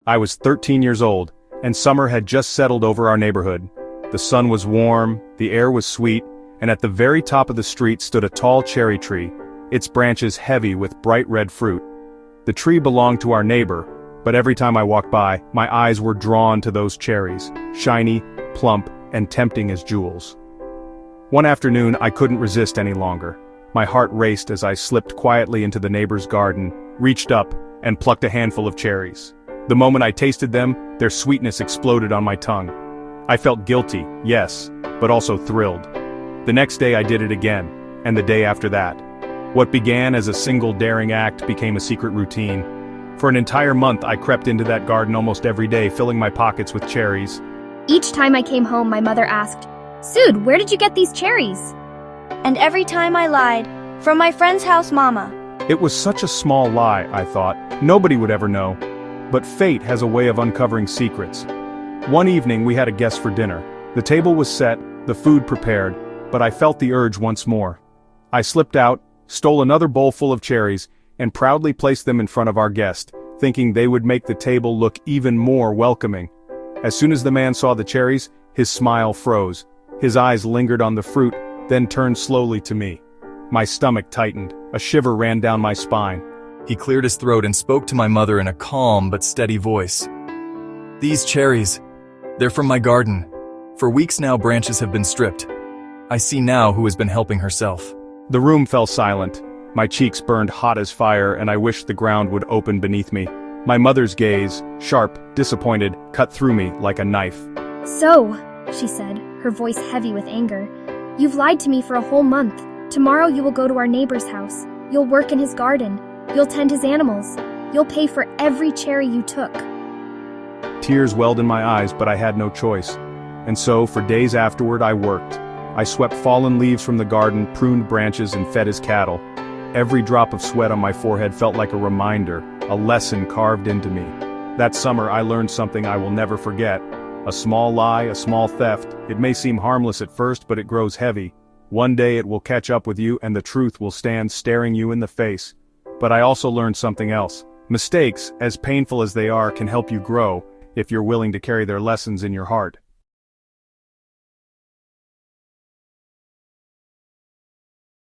I was 13 years old, and summer had just settled over our neighborhood. The sun was warm, the air was sweet, and at the very top of the street stood a tall cherry tree, its branches heavy with bright red fruit. The tree belonged to our neighbor, but every time I walked by, my eyes were drawn to those cherries, shiny, plump, and tempting as jewels. One afternoon, I couldn't resist any longer. My heart raced as I slipped quietly into the neighbor's garden, reached up, and plucked a handful of cherries. The moment I tasted them, their sweetness exploded on my tongue. I felt guilty, yes, but also thrilled. The next day I did it again, and the day after that. What began as a single daring act became a secret routine. For an entire month I crept into that garden almost every day, filling my pockets with cherries. Each time I came home, my mother asked, "Sood, where did you get these cherries?" And every time I lied, "From my friend's house, Mama." It was such a small lie, I thought. Nobody would ever know. But fate has a way of uncovering secrets. One evening we had a guest for dinner. The table was set, the food prepared, but I felt the urge once more. I slipped out, stole another bowl full of cherries, and proudly placed them in front of our guest, thinking they would make the table look even more welcoming. As soon as the man saw the cherries, his smile froze. His eyes lingered on the fruit, then turned slowly to me. My stomach tightened, a shiver ran down my spine. He cleared his throat and spoke to my mother in a calm but steady voice. "These cherries, they're from my garden. For weeks now branches have been stripped. I see now who has been helping herself." The room fell silent. My cheeks burned hot as fire, and I wished the ground would open beneath me. My mother's gaze, sharp, disappointed, cut through me like a knife. "So," she said, her voice heavy with anger, "you've lied to me for a whole month. Tomorrow you will go to our neighbor's house. You'll work in his garden. You'll tend his animals. You'll pay for every cherry you took." Tears welled in my eyes, but I had no choice. And so, for days afterward, I worked. I swept fallen leaves from the garden, pruned branches, and fed his cattle. Every drop of sweat on my forehead felt like a reminder, a lesson carved into me. That summer, I learned something I will never forget. A small lie, a small theft, it may seem harmless at first, but it grows heavy. One day it will catch up with you and the truth will stand staring you in the face. But I also learned something else. Mistakes, as painful as they are, can help you grow, if you're willing to carry their lessons in your heart.